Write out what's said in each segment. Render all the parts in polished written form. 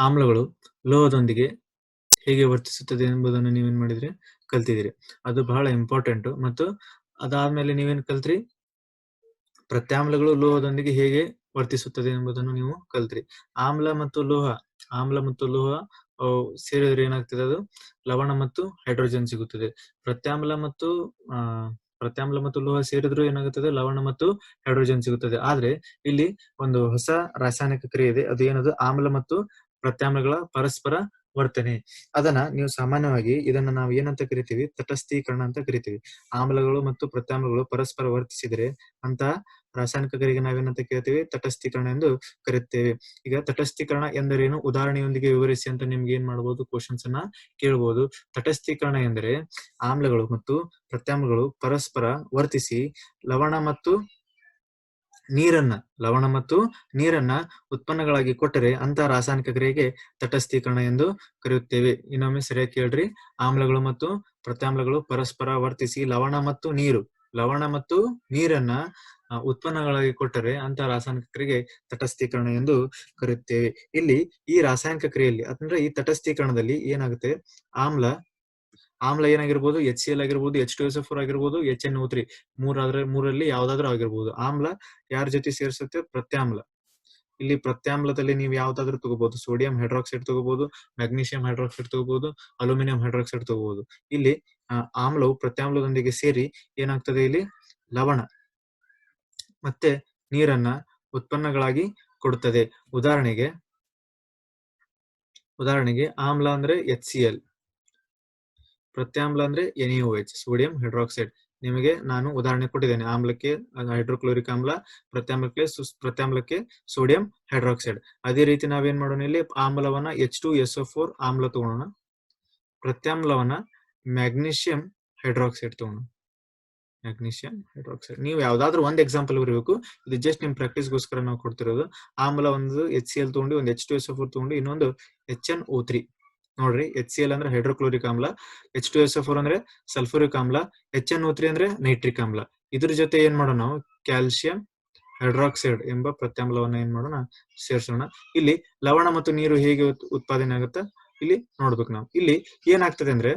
ಆಮ್ಲಗಳು ಲೋಹದೊಂದಿಗೆ ಹೇಗೆ ವರ್ತಿಸುತ್ತದೆ ಎಂಬುದನ್ನು ನೀವೇನ್ ಮಾಡಿದ್ರಿ ಕಲ್ತಿದ್ದೀರಿ. ಅದು ಬಹಳ ಇಂಪಾರ್ಟೆಂಟ್. ಮತ್ತು ಅದಾದ್ಮೇಲೆ ನೀವೇನ್ ಕಲ್ತ್ರಿ, ಪ್ರತ್ಯಾಮ್ಲಗಳು ಲೋಹದೊಂದಿಗೆ ಹೇಗೆ ವರ್ತಿಸುತ್ತದೆ ಎಂಬುದನ್ನು ನೀವು ಕಲ್ತ್ರಿ. ಆಮ್ಲ ಮತ್ತು ಲೋಹ ಸೇರಿದ್ರೆ ಏನಾಗ್ತದೆ, ಅದು ಲವಣ ಮತ್ತು ಹೈಡ್ರೋಜನ್ ಸಿಗುತ್ತದೆ. ಪ್ರತ್ಯಾಮ್ಲ ಮತ್ತು ಲೋಹ ಸೇರಿದ್ರು ಏನಾಗುತ್ತದೆ, ಲವಣ ಮತ್ತು ಹೈಡ್ರೋಜನ್ ಸಿಗುತ್ತದೆ. ಆದ್ರೆ ಇಲ್ಲಿ ಒಂದು ಹೊಸ ರಾಸಾಯನಿಕ ಕ್ರಿಯೆ ಇದೆ, ಅದು ಏನದು, ಆಮ್ಲ ಮತ್ತು ಪ್ರತ್ಯಾಮ್ಲಗಳ ಪರಸ್ಪರ ವರ್ತನೆ. ಅದನ್ನ ನೀವು ಸಾಮಾನ್ಯವಾಗಿ ಇದನ್ನ ನಾವು ಏನಂತ ಕರಿತೀವಿ, ತಟಸ್ಥೀಕರಣ ಅಂತ ಕರಿತೀವಿ. ಆಮ್ಲಗಳು ಮತ್ತು ಪ್ರತ್ಯಾಮ್ಲಗಳು ಪರಸ್ಪರ ವರ್ತಿಸಿದರೆ ಅಂತ ರಾಸಾಯನಿಕ ಕ್ರಿಯೆಗೆ ನಾವೇನಂತ ಕರಿತೀವಿ, ತಟಸ್ಥೀಕರಣ ಎಂದು ಕರೆಯುತ್ತೇವೆ. ಈಗ ತಟಸ್ಥೀಕರಣ ಎಂದರೇನು, ಉದಾಹರಣೆಯೊಂದಿಗೆ ವಿವರಿಸಿ ಅಂತ ನಿಮ್ಗೆ ಏನ್ ಮಾಡಬಹುದು, ಕ್ವಶನ್ಸ್ ಅನ್ನ ಕೇಳಬಹುದು. ತಟಸ್ಥೀಕರಣ ಎಂದರೆ ಆಮ್ಲಗಳು ಮತ್ತು ಪ್ರತ್ಯಾಮ್ಲಗಳು ಪರಸ್ಪರ ವರ್ತಿಸಿ ಲವಣ ಮತ್ತು ನೀರನ್ನ ಉತ್ಪನ್ನಗಳಾಗಿ ಕೊಟ್ಟರೆ ಅಂತ ರಾಸಾಯನಿಕ ಕ್ರಿಯೆಗೆ ತಟಸ್ಥೀಕರಣ ಎಂದು ಕರೆಯುತ್ತೇವೆ. ಇನ್ನೊಮ್ಮೆ ಸರಿಯಾಗಿ ಕೇಳ್ರಿ. ಆಮ್ಲಗಳು ಮತ್ತು ಪ್ರತ್ಯಾಮ್ಲಗಳು ಪರಸ್ಪರ ವರ್ತಿಸಿ ಲವಣ ಮತ್ತು ನೀರನ್ನ ಉತ್ಪನ್ನಗಳಾಗಿ ಕೊಟ್ಟರೆ ಅಂತ ರಾಸಾಯನಿಕ ಕ್ರಿಯೆಗೆ ತಟಸ್ಥೀಕರಣ ಎಂದು ಕರೆಯುತ್ತೇವೆ. ಇಲ್ಲಿ ಈ ರಾಸಾಯನಿಕ ಕ್ರಿಯೆಯಲ್ಲಿ ಅಂದ್ರೆ ಈ ತಟಸ್ಥೀಕರಣದಲ್ಲಿ ಏನಾಗುತ್ತೆ, ಆಮ್ಲ ಏನಾಗಿರ್ಬೋದು, HCl ಆಗಿರ್ಬೋದು, H2SO4 ಆಗಿರ್ಬೋದು, HNO3 ಮೂರಲ್ಲಿ ಯಾವ್ದಾದ್ರೂ ಆಗಿರ್ಬೋದು. ಆಮ್ಲ ಯಾರ ಜೊತೆ ಸೇರಿಸುತ್ತೆ, ಪ್ರತ್ಯಾಮ್ಲ. ಇಲ್ಲಿ ಪ್ರತ್ಯಾಮ್ಲದಲ್ಲಿ ನೀವು ಯಾವ್ದಾದ್ರು ತಗೋಬಹುದು, ಸೋಡಿಯಂ ಹೈಡ್ರಾಕ್ಸೈಡ್ ತಗೋಬಹುದು, ಮ್ಯಾಗ್ನೀಷಿಯಂ ಹೈಡ್ರಾಕ್ಸೈಡ್ ತಗೋಬಹುದು, ಅಲ್ಯೂಮಿನಿಯಂ ಹೈಡ್ರಾಕ್ಸೈಡ್ ತಗೋಬಹುದು. ಇಲ್ಲಿ ಆಮ್ಲವು ಪ್ರತ್ಯಾಮ್ಲದೊಂದಿಗೆ ಸೇರಿ ಏನಾಗ್ತದೆ, ಇಲ್ಲಿ ಲವಣ ಮತ್ತೆ ನೀರನ್ನ ಉತ್ಪನ್ನಗಳಾಗಿ ಕೊಡುತ್ತದೆ. ಉದಾಹರಣೆಗೆ ಆಮ್ಲ ಅಂದ್ರೆ HCl, ಪ್ರತ್ಯಾಮ್ಲ ಅಂದ್ರೆ NaOH, ಸೋಡಿಯಂ ಹೈಡ್ರಾಕ್ಸೈಡ್. ನಿಮಗೆ ನಾನು ಉದಾಹರಣೆ ಕೊಟ್ಟಿದ್ದೇನೆ. ಆಮ್ಲಕ್ಕೆ ಹೈಡ್ರೋಕ್ಲೋರಿಕ್ ಆಮ್ಲ, ಪ್ರತ್ಯಾಮ್ಲಕ್ಕೆ ಸೋಡಿಯಂ ಹೈಡ್ರಾಕ್ಸೈಡ್. ಅದೇ ರೀತಿ ನಾವೇನ್ ಮಾಡೋಣ, ಇಲ್ಲಿ ಆಮ್ಲವನ್ನ H2SO4 ಆಮ್ಲ ತಗೋಣ, ಪ್ರತ್ಯಾಮ್ಲವನ್ನ ಮ್ಯಾಗ್ನೀಷಿಯಂ ಹೈಡ್ರಾಕ್ಸೈಡ್ ತಗೋಣ. ನೀವು ಯಾವ್ದಾದ್ರು ಒಂದ್ ಎಕ್ಸಾಂಪಲ್ ಬರಬೇಕು. ಇದು ಜಸ್ಟ್ ನಿಮ್ ಪ್ರಾಕ್ಟೀಸ್ಗೋಸ್ಕರ ನಾವು ಕೊಡ್ತಿರೋದು. ಆಮ್ಲ ಒಂದು HCl ತಗೊಂಡು, ಒಂದು H2SO4 ತಗೊಂಡು, ಇನ್ನೊಂದು HNO3. ನೋಡ್ರಿ, HCl ಅಂದ್ರೆ ಹೈಡ್ರೋಕ್ಲೋರಿಕ್ ಆಮ್ಲ, H2SO4 ಅಂದ್ರೆ ಸಲ್ಫೂರಿಕ್ ಆಮ್ಲ, HNO3 ಅಂದ್ರೆ ನೈಟ್ರಿಕ್ ಆಮ್ಲ. ಇದ್ರ ಜೊತೆ ಏನ್ ಮಾಡೋಣ, ನಾವು ಕ್ಯಾಲ್ಸಿಯಂ ಹೈಡ್ರಾಕ್ಸೈಡ್ ಎಂಬ ಪ್ರತ್ಯಾಮ್ಲವನ್ನ ಏನ್ ಮಾಡೋಣ, ಸೇರಿಸೋಣ. ಇಲ್ಲಿ ಲವಣ ಮತ್ತು ನೀರು ಹೇಗೆ ಉತ್ಪಾದನೆ ಆಗುತ್ತೆ ಇಲ್ಲಿ ನೋಡ್ಬೇಕು ನಾವು. ಇಲ್ಲಿ ಏನಾಗ್ತದೆ ಅಂದ್ರೆ,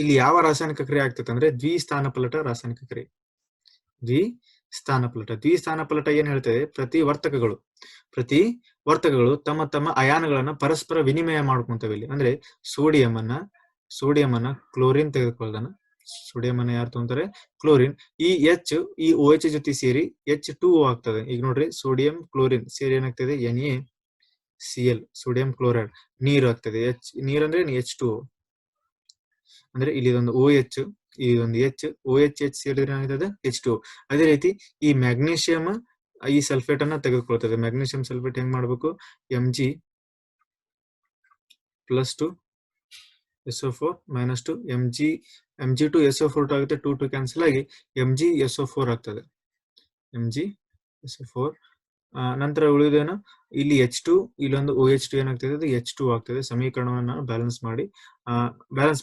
ಇಲ್ಲಿ ಯಾವ ರಾಸಾಯನಿಕ ಕ್ರಿಯೆ ಆಗ್ತದೆ ಅಂದ್ರೆ ದ್ವಿಸ್ಥಾನಪಲ್ಲಟ ರಾಸಾಯನಿಕ ಕ್ರಿಯೆ. ದ್ವಿಸ್ಥಾನಪಲ್ಲಟ ಏನ್ ಹೇಳ್ತದೆ, ಪ್ರತಿ ವರ್ತಕಗಳು ತಮ್ಮ ತಮ್ಮ ಅಯಾನುಗಳನ್ನ ಪರಸ್ಪರ ವಿನಿಮಯ ಮಾಡ್ಕೊಂತವೆ. ಇಲ್ಲಿ ಅಂದ್ರೆ ಸೋಡಿಯಂ ಅನ್ನ ಕ್ಲೋರಿನ್ ತೆಗೆದುಕೊಳ್ಳೋದನ್ನ, ಸೋಡಿಯಂ ಅನ್ನ ಯಾರು ತಗೊಂತಾರೆ, ಕ್ಲೋರಿನ್. ಈ ಈ OH ಜೊತೆ ಸೇರಿ H2O ಆಗ್ತದೆ. ಈಗ ನೋಡ್ರಿ, ಸೋಡಿಯಂ ಕ್ಲೋರಿನ್ ಸೇರಿ ಏನಾಗ್ತದೆ, NaCl, ಸೋಡಿಯಂ ಕ್ಲೋರೈಡ್. ನೀರು ಆಗ್ತದೆ, ನೀರಂದ್ರೆ H2O. ಅಂದ್ರೆ ಇಲ್ಲಿ ಒಂದು OH, ಇದೊಂದು OH ಸೇರಿದ್ರೆ ಏನಾಗ್ತದೆ, H2O. ಅದೇ ರೀತಿ ಈ ಮ್ಯಾಗ್ನೀಷಿಯಂ ಈ ಸಲ್ಫೇಟ್ ಅನ್ನ ತೆಗೆದುಕೊಳ್ತದೆ. ಮ್ಯಾಗ್ನೀಷಿಯಂ ಸಲ್ಫೇಟ್ ಹೆಂಗ್ ಮಾಡ್ಬೇಕು, Mg+2SO4 -2 Mg2SO4 ಆಗುತ್ತೆ, 2 ಕ್ಯಾನ್ಸಲ್ ಆಗಿ MgSO4 ಆಗ್ತದೆ. MgSO4 ನಂತರ ಉಳಿದೇನು, ಇಲ್ಲಿ H2, ಇಲ್ಲೊಂದು OH2 ಏನಾಗ್ತದೆ, ಅದು H2 ಆಗ್ತದೆ. ಸಮೀಕರಣವನ್ನು ನಾನು ಬ್ಯಾಲೆನ್ಸ್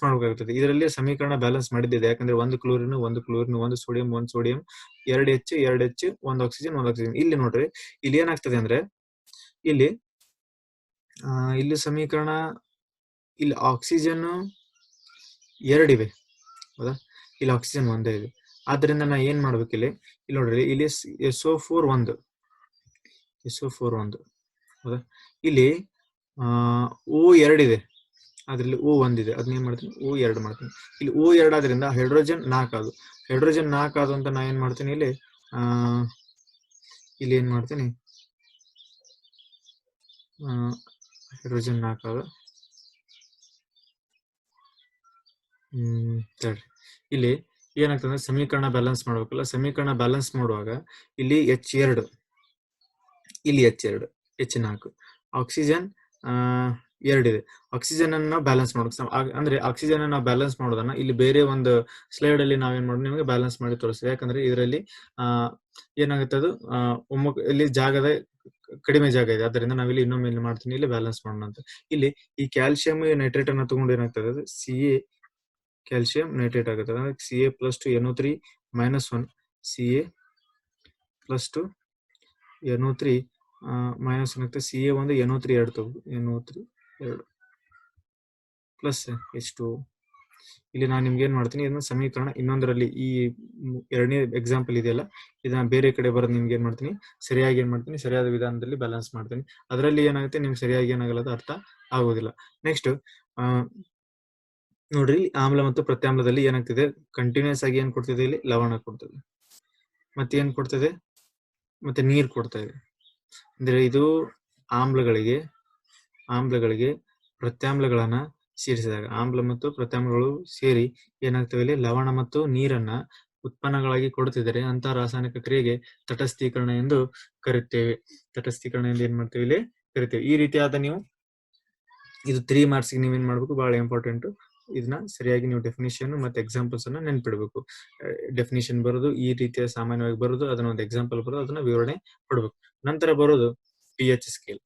ಮಾಡಬೇಕಾಗುತ್ತದೆ. ಇದರಲ್ಲಿ ಸಮೀಕರಣ ಬ್ಯಾಲೆನ್ಸ್ ಮಾಡಿದ್ದಿದೆ, ಯಾಕಂದ್ರೆ ಒಂದು ಕ್ಲೋರಿನ್, ಒಂದು ಸೋಡಿಯಂ, 2 H, ಒಂದು ಆಕ್ಸಿಜನ್. ಇಲ್ಲಿ ನೋಡ್ರಿ, ಇಲ್ಲಿ ಏನಾಗ್ತದೆ ಅಂದ್ರೆ, ಇಲ್ಲಿ ಸಮೀಕರಣ, ಇಲ್ಲಿ ಆಕ್ಸಿಜನ್ 2 ಇವೆ, ಹೌದಾ, ಇಲ್ಲಿ ಆಕ್ಸಿಜನ್ 1 ಇದೆ. ಆದ್ರಿಂದ ನಾ ಏನ್ ಮಾಡ್ಬೇಕು, ಇಲ್ಲಿ ನೋಡ್ರಿ, ಇಲ್ಲಿ SO4 1, ಹೌದಾ. ಇಲ್ಲಿ O2 ಇದೆ, ಅದ್ರಲ್ಲಿ O1 ಇದೆ, ಅದನ್ನ ಏನ್ ಮಾಡ್ತೀನಿ, O2 ಮಾಡ್ತೀನಿ. ಇಲ್ಲಿ O2 ಆದ್ರಿಂದ ಹೈಡ್ರೋಜನ್ 4 ಆದ ಅಂತ ನಾ ಏನ್ ಮಾಡ್ತೀನಿ, ಇಲ್ಲಿ ಏನ್ ಮಾಡ್ತೀನಿ, ಹೈಡ್ರೋಜನ್ 4 ಆದ. ಇಲ್ಲಿ ಏನಾಗ್ತದೆ, ಸಮೀಕರಣ ಬ್ಯಾಲೆನ್ಸ್ ಮಾಡ್ಬೇಕಲ್ಲ. ಸಮೀಕರಣ ಬ್ಯಾಲೆನ್ಸ್ ಮಾಡುವಾಗ ಇಲ್ಲಿ H2, ಇಲ್ಲಿ H4, ಆಕ್ಸಿಜನ್ 2 ಇದೆ. ಆಕ್ಸಿಜನ್ ಅನ್ನ ಬ್ಯಾಲೆನ್ಸ್ ಮಾಡ್ಬೇಕು. ಅಂದ್ರೆ ಆಕ್ಸಿಜನ್ ಅನ್ನ ಬ್ಯಾಲೆನ್ಸ್ ಮಾಡೋದನ್ನ ಇಲ್ಲಿ ಬೇರೆ ಒಂದು ಸ್ಲೈಡ್ ಅಲ್ಲಿ ನಾವೇನ್ ಮಾಡೋದು, ನಿಮಗೆ ಬ್ಯಾಲೆನ್ಸ್ ಮಾಡಿ ತೋರಿಸ್ತೀವಿ. ಯಾಕಂದ್ರೆ ಇದರಲ್ಲಿ ಏನಾಗುತ್ತೆ, ಅದು ಇಲ್ಲಿ ಕಡಿಮೆ ಜಾಗ ಇದೆ. ಅದರಿಂದ ನಾವಿಲ್ಲಿ ಇನ್ನೊಮ್ಮೆ ಇಲ್ಲಿ ಮಾಡ್ತೀನಿ, ಇಲ್ಲಿ ಬ್ಯಾಲೆನ್ಸ್ ಮಾಡೋಣ ಅಂತ. ಇಲ್ಲಿ ಈ ಕ್ಯಾಲ್ಸಿಯಂ ನೈಟ್ರೇಟ್ ಅನ್ನ ತಗೊಂಡು ಏನಾಗ್ತದೆ, ಅದು Ca ಕ್ಯಾಲ್ಸಿಯಂ ನೈಟ್ರೇಟ್ ಆಗುತ್ತೆ. ಅಂದ್ರೆ Ca+2 NO3 -1, Ca+2 NO3 minus ಏನಾಗುತ್ತೆ CA1 NO3 2 NO3 2 plus H2. ಇಲ್ಲಿ ನಾನು ನಿಮ್ಗೆ ಏನ್ ಮಾಡ್ತೀನಿ, ಇದನ್ನ ಸಮೀಕರಣ ಇನ್ನೊಂದರಲ್ಲಿ ಈ ಎರಡನೇ ಎಕ್ಸಾಂಪಲ್ ಇದೆಯಲ್ಲ, ಇದನ್ನ ಬೇರೆ ಕಡೆ ಬರೋದು ನಿಮ್ಗೆ ಏನ್ ಮಾಡ್ತೀನಿ, ಸರಿಯಾಗಿ ಏನ್ ಮಾಡ್ತೀನಿ, ಸರಿಯಾದ ವಿಧಾನದಲ್ಲಿ ಬ್ಯಾಲೆನ್ಸ್ ಮಾಡ್ತೀನಿ. ಅದರಲ್ಲಿ ಏನಾಗುತ್ತೆ, ನಿಮ್ಗೆ ಸರಿಯಾಗಿ ಏನಾಗಲ್ಲ, ಅರ್ಥ ಆಗೋದಿಲ್ಲ. ನೆಕ್ಸ್ಟ್ ನೋಡ್ರಿ, ಆಮ್ಲ ಮತ್ತು ಪ್ರತ್ಯಾಮ್ಲದಲ್ಲಿ ಏನಾಗ್ತಿದೆ, ಕಂಟಿನ್ಯೂಸ್ ಆಗಿ ಏನ್ ಕೊಡ್ತಿದೆ, ಇಲ್ಲಿ ಲವಣ ಕೊಡ್ತದೆ, ಮತ್ತೆ ಏನ್ ಕೊಡ್ತದೆ, ಮತ್ತೆ ನೀರ್ ಕೊಡ್ತಾ ಇದೆ. ಅಂದ್ರೆ ಇದು ಆಮ್ಲಗಳಿಗೆ ಪ್ರತ್ಯಾಮ್ಲಗಳನ್ನ ಸೇರಿಸಿದಾಗ, ಆಮ್ಲ ಮತ್ತು ಪ್ರತ್ಯಾಮ್ಲಗಳು ಸೇರಿ ಏನಾಗ್ತವೆ, ಇಲ್ಲಿ ಲವಣ ಮತ್ತು ನೀರನ್ನ ಉತ್ಪನ್ನಗಳಾಗಿ ಕೊಡುತ್ತಿದ್ದಾರೆ. ಅಂತ ರಾಸಾಯನಿಕ ಕ್ರಿಯೆಗೆ ತಟಸ್ಥೀಕರಣ ಎಂದು ಕರೆಯುತ್ತೇವೆ. ತಟಸ್ಥೀಕರಣ ಎಂದು ಏನ್ ಮಾಡ್ತೇವೆ, ಇಲ್ಲಿ ಕರಿತೇವೆ. ಈ ರೀತಿಯಾದ ನೀವು ಇದು 3 ಮಾರ್ಕ್ಸ್ ನೀವೇನ್ ಮಾಡ್ಬೇಕು, ಬಹಳ ಇಂಪಾರ್ಟೆಂಟ್. ಇದನ್ನ ಸರಿಯಾಗಿ ನೀವು ಡೆಫಿನಿಷನ್ ಮತ್ತೆ ಎಕ್ಸಾಂಪಲ್ಸ್ ಅನ್ನ ನೆನ್ಪಿಡ್ಬೇಕು. ಡೆಫಿನಿಷನ್ ಬರೋದು ಈ ರೀತಿಯ ಸಾಮಾನ್ಯವಾಗಿ ಬರೋದು, ಅದನ್ನ ಒಂದು ಎಕ್ಸಾಂಪಲ್ ಬರೋದು, ಅದನ್ನ ವಿವರಣೆ ಕೊಡ್ಬೇಕು. ನಂತರ ಬರೋದು pH ಸ್ಕೇಲ್.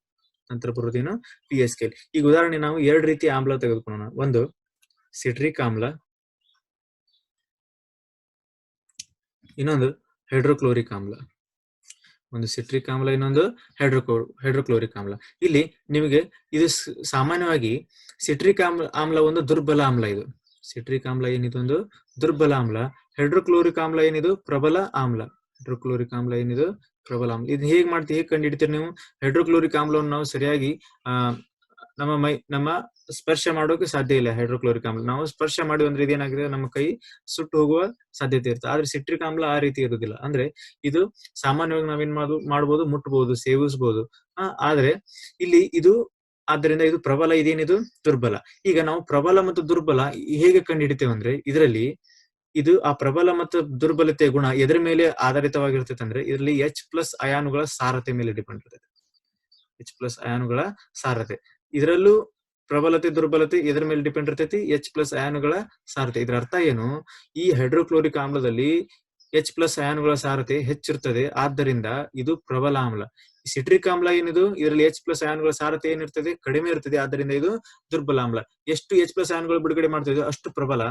ನಂತರ ಬರೋದೇನು, pH ಸ್ಕೇಲ್. ಈಗ ಉದಾಹರಣೆ ನಾವು 2 ರೀತಿಯ ಆಮ್ಲ ತೆಗೆದುಕೊಳ್ಳೋಣ. ಒಂದು ಸಿಟ್ರಿಕ್ ಆಮ್ಲ, ಇನ್ನೊಂದು ಹೈಡ್ರೋಕ್ಲೋರಿಕ್ ಆಮ್ಲ. ಒಂದು ಸಿಟ್ರಿಕ್ ಆಮ್ಲ, ಇನ್ನೊಂದು ಹೈಡ್ರೋಕ್ಲೋರಿಕ್ ಆಮ್ಲ. ಇಲ್ಲಿ ನಿಮಗೆ ಇದು ಸಾಮಾನ್ಯವಾಗಿ ಸಿಟ್ರಿಕ್ ಆಮ್ಲ ಒಂದು ದುರ್ಬಲ ಆಮ್ಲ. ಇದು ಸಿಟ್ರಿಕ್ ಆಮ್ಲ ಏನಿದು, ಒಂದು ದುರ್ಬಲ ಆಮ್ಲ. ಹೈಡ್ರೋಕ್ಲೋರಿಕ್ ಆಮ್ಲ ಏನಿದು, ಪ್ರಬಲ ಆಮ್ಲ. ಹೈಡ್ರೋಕ್ಲೋರಿಕ್ ಆಮ್ಲ ಏನಿದು, ಪ್ರಬಲ ಆಮ್ಲ. ಇದು ಹೇಗೆ ಮಾಡ್ತೀವಿ, ಹೇಗೆ ಕಂಡುಹಿಡಿತೀರಿ ನೀವು? ಹೈಡ್ರೋಕ್ಲೋರಿಕ್ ಆಮ್ಲವನ್ನು ನಾವು ಸರಿಯಾಗಿ ನಮ್ಮ ಸ್ಪರ್ಶ ಮಾಡೋಕೆ ಸಾಧ್ಯ ಇಲ್ಲ. ಹೈಡ್ರೋಕ್ಲೋರಿಕ್ ಆಮ್ಲ ನಾವು ಸ್ಪರ್ಶ ಮಾಡಿ ಅಂದ್ರೆ ಇದೇನಾಗಿದೆ, ನಮ್ಮ ಕೈ ಸುಟ್ಟು ಹೋಗುವ ಸಾಧ್ಯತೆ ಇರುತ್ತೆ. ಆದ್ರೆ ಸಿಟ್ರಿಕ್ ಆಮ್ಲ ಆ ರೀತಿ ಇರುವುದಿಲ್ಲ. ಅಂದ್ರೆ ಇದು ಸಾಮಾನ್ಯವಾಗಿ ನಾವೇನ್ ಮಾಡಬಹುದು, ಮುಟ್ಟಬಹುದು, ಸೇವಿಸಬಹುದು. ಆದ್ರೆ ಇಲ್ಲಿ ಇದು, ಆದ್ದರಿಂದ ಇದು ಪ್ರಬಲ, ಇದೇನಿದು ದುರ್ಬಲ. ಈಗ ನಾವು ಪ್ರಬಲ ಮತ್ತು ದುರ್ಬಲ ಹೇಗೆ ಕಂಡುಹಿಡಿತೇವೆ ಅಂದ್ರೆ, ಇದರಲ್ಲಿ ಇದು ಆ ಪ್ರಬಲ ಮತ್ತು ದುರ್ಬಲತೆಯ ಗುಣ ಎದರ ಮೇಲೆ ಆಧಾರಿತವಾಗಿರ್ತೈತೆ ಅಂದ್ರೆ, ಇದರಲ್ಲಿ H+ ಅಯಾನುಗಳ ಸಾರತೆ ಮೇಲೆ ಡಿಪೆಂಡ್ ಇರ್ತದೆ. H+ ಅಯಾನುಗಳ ಸಾರತೆ. ಇದರಲ್ಲೂ ಪ್ರಬಲತೆ ದುರ್ಬಲತೆ ಎದರ ಮೇಲೆ ಡಿಪೆಂಡ್ ಇರ್ತೈತಿ, H+ ಅಯಾನುಗಳ ಸಾರತೆ. ಇದರ ಅರ್ಥ ಏನು, ಈ ಹೈಡ್ರೋಕ್ಲೋರಿಕ್ ಆಮ್ಲದಲ್ಲಿ H+ ಅಯಾನುಗಳ ಸಾರತೆ ಹೆಚ್ಚಿರ್ತದೆ, ಆದ್ದರಿಂದ ಇದು ಪ್ರಬಲ ಆಮ್ಲ. ಸಿಟ್ರಿಕ್ ಆಮ್ಲ ಏನಿದು, ಇದರಲ್ಲಿ H+ ಅಯಾನುಗಳ ಸಾರತೆ ಏನಿರ್ತದೆ, ಕಡಿಮೆ ಇರ್ತದೆ, ಆದ್ದರಿಂದ ಇದು ದುರ್ಬಲ ಆಮ್ಲ. ಎಷ್ಟು H+ ಅಯಾನುಗಳು ಬಿಡುಗಡೆ ಮಾಡ್ತಿದೆ ಅಷ್ಟು ಪ್ರಬಲ,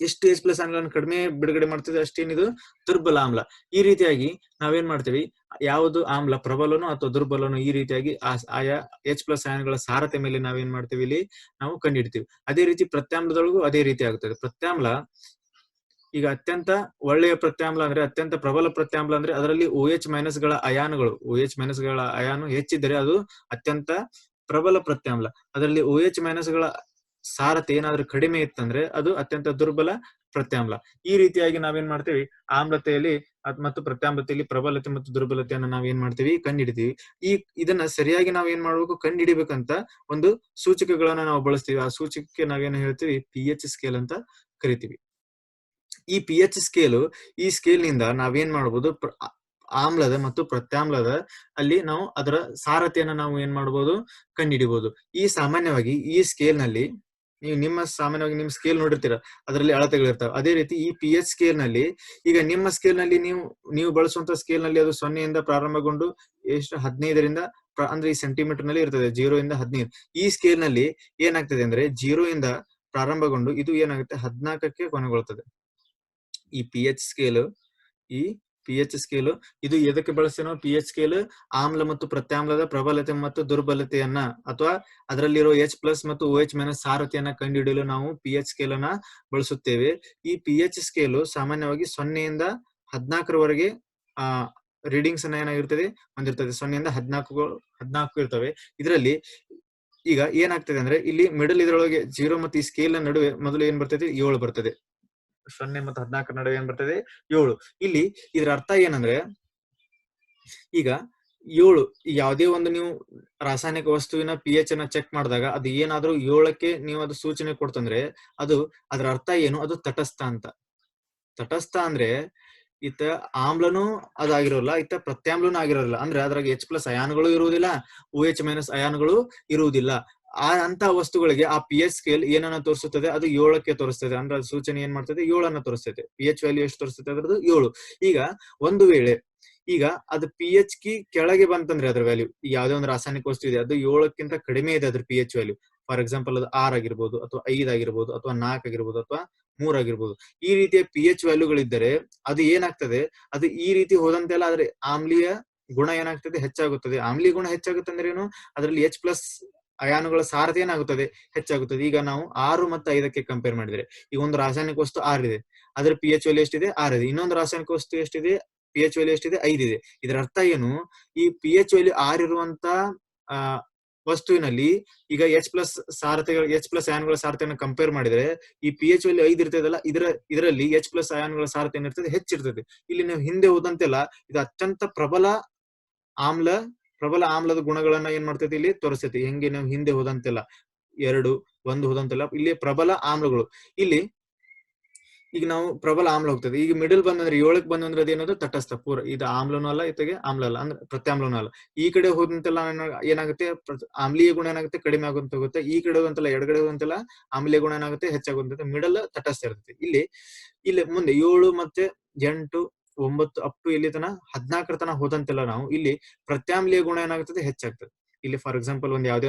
ಎಷ್ಟು H+ ಅಯಾನುಗಳನ್ನು ಕಡಿಮೆ ಬಿಡುಗಡೆ ಮಾಡ್ತಿದೆ ಅಷ್ಟೇನಿದು ದುರ್ಬಲ ಆಮ್ಲ. ಈ ರೀತಿಯಾಗಿ ನಾವೇನ್ ಮಾಡ್ತೀವಿ, ಯಾವುದು ಆಮ್ಲ ಪ್ರಬಲನೋ ಅಥವಾ ದುರ್ಬಲನೋ, ಈ ರೀತಿಯಾಗಿ ಆಯಾ H+ ಅಯಾನುಗಳ ಸಾರತೆ ಮೇಲೆ ನಾವೇನ್ ಮಾಡ್ತೀವಿ, ಇಲ್ಲಿ ನಾವು ಕಂಡುಹಿಡ್ತೀವಿ. ಅದೇ ರೀತಿ ಪ್ರತ್ಯಾಮ್ಲದೊಳಗೂ ಅದೇ ರೀತಿ ಆಗುತ್ತದೆ. ಪ್ರತ್ಯಾಮ್ಲ ಈಗ ಅತ್ಯಂತ ಒಳ್ಳೆಯ ಪ್ರತ್ಯಾಮ್ಲ ಅಂದ್ರೆ, ಅತ್ಯಂತ ಪ್ರಬಲ ಪ್ರತ್ಯಾಮ್ಲ ಅಂದ್ರೆ ಅದರಲ್ಲಿ OH- ಗಳ ಅಯಾನು ಹೆಚ್ಚಿದ್ದರೆ ಅದು ಅತ್ಯಂತ ಪ್ರಬಲ ಪ್ರತ್ಯಾಮ್ಲ. ಅದರಲ್ಲಿ OH- ಗಳ ಸಾರತೆ ಏನಾದ್ರೂ ಕಡಿಮೆ ಇತ್ತಂದ್ರೆ ಅದು ಅತ್ಯಂತ ದುರ್ಬಲ ಪ್ರತ್ಯಾಮ್ಲ. ಈ ರೀತಿಯಾಗಿ ನಾವೇನ್ ಮಾಡ್ತೀವಿ, ಆಮ್ಲತೆಯಲ್ಲಿ ಮತ್ತು ಪ್ರತ್ಯಾಮ್ಲತೆಯಲ್ಲಿ ಪ್ರಬಲತೆ ಮತ್ತು ದುರ್ಬಲತೆಯನ್ನ ನಾವೇನ್ ಮಾಡ್ತೀವಿ, ಕಂಡುಹಿಡಿತೀವಿ. ಇದನ್ನ ಸರಿಯಾಗಿ ನಾವೇನ್ ಮಾಡ್ಬೇಕು, ಕಂಡುಹಿಡಿಬೇಕಂತ ಒಂದು ಸೂಚಕಗಳನ್ನ ನಾವು ಬಳಸ್ತೀವಿ. ಆ ಸೂಚಕಕ್ಕೆ ನಾವೇನ್ ಹೇಳ್ತೀವಿ, pH ಸ್ಕೇಲ್ ಅಂತ ಕರಿತೀವಿ. ಈ pH ಸ್ಕೇಲು, ಈ ಸ್ಕೇಲ್ ನಿಂದ ನಾವೇನ್ ಮಾಡಬಹುದು, ಆಮ್ಲದ ಮತ್ತು ಪ್ರತ್ಯಾಮ್ಲದ ಅಲ್ಲಿ ನಾವು ಅದರ ಸಾರತೆಯನ್ನ ನಾವು ಏನ್ ಮಾಡಬಹುದು, ಕಂಡುಹಿಡಿಬಹುದು. ಸಾಮಾನ್ಯವಾಗಿ ಈ ಸ್ಕೇಲ್ ನಲ್ಲಿ ನೀವು ಸಾಮಾನ್ಯವಾಗಿ ನಿಮ್ಮ ಸ್ಕೇಲ್ ನೋಡಿರ್ತೀರ, ಅದರಲ್ಲಿ ಅಳತೆಗಳಿರ್ತಾವೆ. ಅದೇ ರೀತಿ ಈ pH ಸ್ಕೇಲ್ ನಲ್ಲಿ, ಈಗ ನಿಮ್ಮ ಸ್ಕೇಲ್ ನಲ್ಲಿ ನೀವು ಬಳಸುವಂತ ಸ್ಕೇಲ್ ನಲ್ಲಿ ಅದು 0 ಪ್ರಾರಂಭಗೊಂಡು ಎಷ್ಟು 15 ಅಂದ್ರೆ ಈ ಸೆಂಟಿಮೀಟರ್ ನಲ್ಲಿ ಇರ್ತದೆ, 0 15. ಈ ಸ್ಕೇಲ್ ನಲ್ಲಿ ಏನಾಗ್ತದೆ ಅಂದ್ರೆ 0 ಪ್ರಾರಂಭಗೊಂಡು ಇದು ಏನಾಗುತ್ತೆ, 14ಕ್ಕೆ ಕೊನೆಗೊಳ್ಳುತ್ತದೆ. ಈ pH ಸ್ಕೇಲು ಇದು ಎದಕ್ಕೆ ಬಳಸ್ತೇವೆ, pH ಸ್ಕೇಲ್ ಆಮ್ಲ ಮತ್ತು ಪ್ರತ್ಯಾಮ್ಲದ ಪ್ರಬಲತೆ ಮತ್ತು ದುರ್ಬಲತೆಯನ್ನ ಅಥವಾ ಅದರಲ್ಲಿರೋ H+ ಮತ್ತು OH- ಸಾರತೆಯನ್ನ ಕಂಡುಹಿಡಿಯಲು ನಾವು pH ಸ್ಕೇಲ್ ಅನ್ನ ಬಳಸುತ್ತೇವೆ. ಈ pH ಸ್ಕೇಲು ಸಾಮಾನ್ಯವಾಗಿ 0 14ರವರೆಗೆ ರೀಡಿಂಗ್ಸ್ ಅನ್ನ ಏನಾಗಿರ್ತದೆ, ಹೊಂದಿರ್ತದೆ. 0 14 ಇರ್ತವೆ. ಇದರಲ್ಲಿ ಈಗ ಏನಾಗ್ತದೆ ಅಂದ್ರೆ, ಇಲ್ಲಿ ಮಿಡಲ್ ಇದರೊಳಗೆ 0 ಮತ್ತು ಈ ಸ್ಕೇಲ್ ನಡುವೆ ಮೊದಲು ಏನ್ ಬರ್ತದೆ, 7 ಬರ್ತದೆ. 0 ಮತ್ತು 14 ನಡುವೆ ಏನ್ ಬರ್ತದೆ, 7. ಇಲ್ಲಿ ಇದರ ಅರ್ಥ ಏನಂದ್ರೆ, ಈಗ 7 ಯಾವುದೇ ಒಂದು ನೀವು ರಾಸಾಯನಿಕ ವಸ್ತುವಿನ pH ಅನ್ನ ಚೆಕ್ ಮಾಡಿದಾಗ ಅದು ಏನಾದ್ರೂ 7ಕ್ಕೆ ನೀವು ಅದು ಸೂಚನೆ ಕೊಡ್ತಂದ್ರೆ ಅದು ಅದರ ಅರ್ಥ ಏನು, ಅದು ತಟಸ್ಥ ಅಂತ. ತಟಸ್ಥ ಅಂದ್ರೆ ಇತ್ತ ಆಮ್ಲನೂ ಅದಾಗಿರೋಲ್ಲ, ಇತ್ತ ಪ್ರತ್ಯಾಮ್ಲನೂ ಆಗಿರೋಲ್ಲ. ಅಂದ್ರೆ ಅದ್ರಾಗ H+ ಅಯಾನುಗಳು ಇರುವುದಿಲ್ಲ, OH- ಅಯಾನುಗಳು ಇರುವುದಿಲ್ಲ. ಅಂತ ವಸ್ತುಗಳಿಗೆ ಆ pH ಸ್ಕೇಲ್ ಏನನ್ನ ತೋರಿಸುತ್ತದೆ, ಅದು 7ಕ್ಕೆ ತೋರಿಸ್ತದೆ. ಅಂದ್ರೆ ಅದು ಸೂಚನೆ ಏನ್ ಮಾಡ್ತದೆ, 7ಅನ್ನ ತೋರಿಸ್ತದೆ. pH ವ್ಯಾಲ್ಯೂ ಎಷ್ಟು ತೋರಿಸ್ತದೆ, ಅದ್ರದ್ದು 7. ಈಗ ಒಂದು ವೇಳೆ ಈಗ ಅದು pH ಕೆಳಗೆ ಬಂತಂದ್ರೆ ಅದ್ರ ವ್ಯಾಲ್ಯೂ, ಯಾವುದೇ ಒಂದು ರಾಸಾಯನಿಕ ವಸ್ತು ಇದೆ ಅದು 7ಕ್ಕಿಂತ ಕಡಿಮೆ ಇದೆ ಅದ್ರ pH ವ್ಯಾಲ್ಯೂ, ಫಾರ್ ಎಕ್ಸಾಂಪಲ್ ಅದು 6 ಆಗಿರ್ಬೋದು, ಅಥವಾ 5 ಆಗಿರ್ಬೋದು, ಅಥವಾ 4 ಆಗಿರ್ಬೋದು, ಅಥವಾ 3 ಆಗಿರ್ಬೋದು. ಈ ರೀತಿಯ pH ವ್ಯಾಲ್ಯೂಗಳಿದ್ದರೆ ಅದು ಏನಾಗ್ತದೆ, ಅದು ಈ ರೀತಿ ಹೋದಂತೆಲ್ಲ ಆದ್ರೆ ಆಮ್ಲೀಯ ಗುಣ ಏನಾಗ್ತದೆ ಹೆಚ್ಚಾಗುತ್ತದೆ. ಆಮ್ಲೀಯ ಗುಣ ಹೆಚ್ಚಾಗುತ್ತೆ ಅಂದ್ರೆ ಏನು, ಅದರಲ್ಲಿ H+ ಅಯಾನುಗಳ ಸಾರತೆ ಏನಾಗುತ್ತದೆ ಹೆಚ್ಚಾಗುತ್ತದೆ. ಈಗ ನಾವು 6 ಮತ್ತು 5ಕ್ಕೆ ಕಂಪೇರ್ ಮಾಡಿದ್ರೆ, ಈಗ ಒಂದು ರಾಸಾಯನಿಕ ವಸ್ತು 6 ಇದೆ, ಅದರ pH ವ್ಯಾಲ್ಯೂ ಎಷ್ಟಿದೆ 6 ಇದೆ. ಇನ್ನೊಂದು ರಾಸಾಯನಿಕ ವಸ್ತು ಎಷ್ಟಿದೆ, pH ವ್ಯಾಲ್ಯೂ ಎಷ್ಟಿದೆ 5 ಇದೆ. ಇದರ ಅರ್ಥ ಏನು, ಈ pH ವ್ಯಾಲ್ಯೂ 6 ಇರುವಂತ ವಸ್ತುವಿನಲ್ಲಿ ಈಗ H+ ಅಯಾನುಗಳ ಸಾರತೆಯನ್ನು ಕಂಪೇರ್ ಮಾಡಿದ್ರೆ, ಈ pH ವ್ಯಾಲ್ಯೂ 5 ಇರ್ತದಲ್ಲ, ಇದರಲ್ಲಿ H+ ಅಯಾನುಗಳ ಸಾರತೆ ಏನಿರ್ತದೆ ಹೆಚ್ಚಿರ್ತದೆ. ಇಲ್ಲಿ ನೀವು ಹಿಂದೆ ಹೋದಂತೆಲ್ಲ ಇದು ಅತ್ಯಂತ ಪ್ರಬಲ ಆಮ್ಲದ ಗುಣಗಳನ್ನ ಏನ್ ಮಾಡ್ತೈತಿ ಇಲ್ಲಿ ತೋರಿಸ್ತೈತಿ. ಹೆಂಗೆ ನಾವು ಹಿಂದೆ ಹೋದಂತೆಲ್ಲ 2, 1 ಹೋದಂತೆಲ್ಲ ಇಲ್ಲಿ ಪ್ರಬಲ ಆಮ್ಲಗಳು. ಇಲ್ಲಿ ಈಗ ನಾವು ಪ್ರಬಲ ಆಮ್ಲ ಹೋಗ್ತದೆ. ಈಗ ಮಿಡಲ್ ಬಂದಂದ್ರೆ 7ಕ್ಕೆ ಬಂದಂದ್ರೆ ಅದೇನದು ತಟಸ್ಥ ಪೂರ. ಇದು ಆಮ್ಲನೂ ಅಲ್ಲ, ಇತ್ತಿಗೆ ಆಮ್ಲ ಅಲ್ಲ, ಅಂದ್ರೆ ಪ್ರತ್ಯಾಮ್ಲನೂ ಅಲ್ಲ. ಈ ಕಡೆ ಹೋದಂತೆಲ್ಲ ಏನಾಗುತ್ತೆ, ಆಮ್ಲೀಯ ಗುಣ ಏನಾಗುತ್ತೆ ಕಡಿಮೆ ಆಗುವಂತ ಹೋಗುತ್ತೆ. ಈ ಕಡೆ ಹೋದಂತೆಲ್ಲ ಎಡಗಡೆ ಹೋದಂತೆಲ್ಲ ಆಮ್ಲೀಯ ಗುಣ ಏನಾಗುತ್ತೆ ಹೆಚ್ಚಾಗುವಂತ. ಮಿಡಲ್ ತಟಸ್ಥ ಇರ್ತದೆ. ಇಲ್ಲಿ ಮುಂದೆ 7 ಮತ್ತೆ 8, 9 ಅಪ್ ಟು ಇಲ್ಲಿ ತನ 14 ತನ ಹೋದಂತೆಲ್ಲ ನಾವು ಇಲ್ಲಿ ಪ್ರತ್ಯಾಮ್ಲೀಯ ಗುಣ ಏನಾಗುತ್ತದೆ ಹೆಚ್ಚಾಗ್ತದೆ. ಇಲ್ಲಿ ಫಾರ್ ಎಕ್ಸಾಂಪಲ್ ಒಂದು ಯಾವುದೇ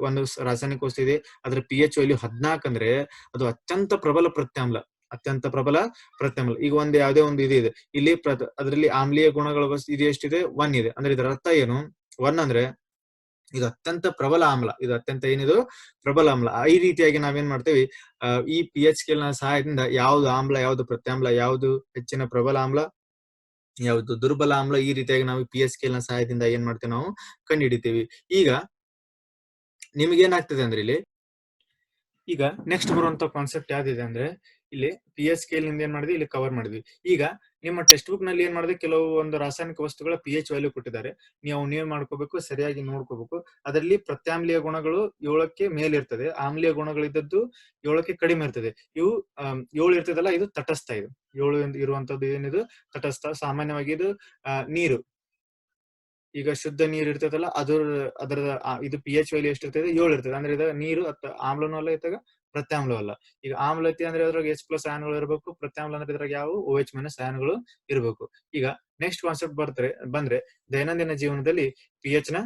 ಒಂದು ರಾಸಾಯನಿಕ ವಸ್ತು ಇದೆ, ಅದ್ರ pH ವ್ಯಾಲ್ಯೂ 14 ಅಂದ್ರೆ ಅದು ಅತ್ಯಂತ ಪ್ರಬಲ ಪ್ರತ್ಯಾಮ್ಲ. ಈಗ ಯಾವುದೇ ಒಂದು ಇದೆ ಇಲ್ಲಿ ಅದರಲ್ಲಿ ಆಮ್ಲೀಯ ಗುಣಗಳ ಇದು ಎಷ್ಟಿದೆ 1 ಇದೆ. ಅಂದ್ರೆ ಇದರ ಅರ್ಥ ಏನು, 1 ಅಂದ್ರೆ ಇದು ಅತ್ಯಂತ ಪ್ರಬಲ ಆಮ್ಲ. ಇದು ಅತ್ಯಂತ ಏನಿದು ಪ್ರಬಲ ಆಮ್ಲ. ಈ ರೀತಿಯಾಗಿ ನಾವೇನ್ ಮಾಡ್ತೇವೆ, ಈ pH ಸ್ಕೇಲ್ ನ ಸಹಾಯದಿಂದ ಯಾವ್ದು ಆಮ್ಲ, ಯಾವ್ದು ಪ್ರತ್ಯಾಮ್ಲ, ಯಾವ್ದು ಹೆಚ್ಚಿನ ಪ್ರಬಲ ಆಮ್ಲ, ಯಾವ್ದು ದುರ್ಬಲ ಆಮ್ಲ, ಈ ರೀತಿಯಾಗಿ ನಾವು pH ಸ್ಕೇಲ್ ನ ಸಹಾಯದಿಂದ ಏನ್ ಮಾಡ್ತೇವೆ, ನಾವು ಕಂಡುಹಿಡಿತೀವಿ. ಈಗ ನಿಮ್ಗೇನಾಗ್ತದೆ ಅಂದ್ರೆ ಈಗ ನೆಕ್ಸ್ಟ್ ಬರುವಂತ ಕಾನ್ಸೆಪ್ಟ್ ಯಾವ್ದಿದೆ ಅಂದ್ರೆ, ಇಲ್ಲಿ pH ಸ್ಕೇಲ್ ನಿಂದ ಏನ್ ಮಾಡಿದ್ವಿ, ಇಲ್ಲಿ ಕವರ್ ಮಾಡಿದ್ವಿ. ಈಗ ನಿಮ್ಮ ಟೆಕ್ಸ್ಟ್ ಬುಕ್ ನಲ್ಲಿ ಏನ್ ಮಾಡಿದ್ರೆ, ಕೆಲವು ಒಂದು ರಾಸಾಯನಿಕ ವಸ್ತುಗಳ pH ವ್ಯಾಲ್ಯೂ ಕೊಟ್ಟಿದ್ದಾರೆ. ನೀವು ಮಾಡ್ಕೋಬೇಕು, ಸರಿಯಾಗಿ ನೋಡ್ಕೋಬೇಕು. ಅದರಲ್ಲಿ ಪ್ರತ್ಯಾಮ್ಲೀಯ ಗುಣಗಳು 7ಕ್ಕೆ ಮೇಲಿರ್ತದೆ, ಆಮ್ಲೀಯ ಗುಣಗಳಿದ್ದದ್ದು 7ಕ್ಕೆ ಕಡಿಮೆ ಇರ್ತದೆ. ಇವು 7 ಇರ್ತದಲ್ಲ, ಇದು ತಟಸ್ಥ. ಇದು 7 ಇರುವಂತದ್ದು ಏನಿದು ತಟಸ್ಥ. ಸಾಮಾನ್ಯವಾಗಿ ಇದು ನೀರು, ಈಗ ಶುದ್ಧ ನೀರು ಇರ್ತದಲ್ಲ, ಅದರ ಇದು pH ವ್ಯಾಲ್ಯೂ ಎಷ್ಟಿರ್ತದೆ 7 ಇರ್ತದೆ. ಅಂದ್ರೆ ಇದು ನೀರು ಆಮ್ಲನೂ ಅಲ್ಲ, ಇತ್ತಾಗ ಪ್ರತ್ಯಾಮ್ಲ ಅಲ್ಲ. ಈಗ ಆಮ್ಲತೆ ಅಂದ್ರೆ ಅದ್ರಾಗ H+ ಅಯಾನುಗಳು ಇರಬೇಕು, ಪ್ರತ್ಯಾಮ್ಲ ಅಂದ್ರೆ ಇದ್ರಾಗ ಯಾವ OH- ಅಯಾನುಗಳು ಇರಬೇಕು. ಈಗ ನೆಕ್ಸ್ಟ್ ಕಾನ್ಸೆಪ್ಟ್ ಬಂದ್ರೆ ದೈನಂದಿನ ಜೀವನದಲ್ಲಿ pH ನ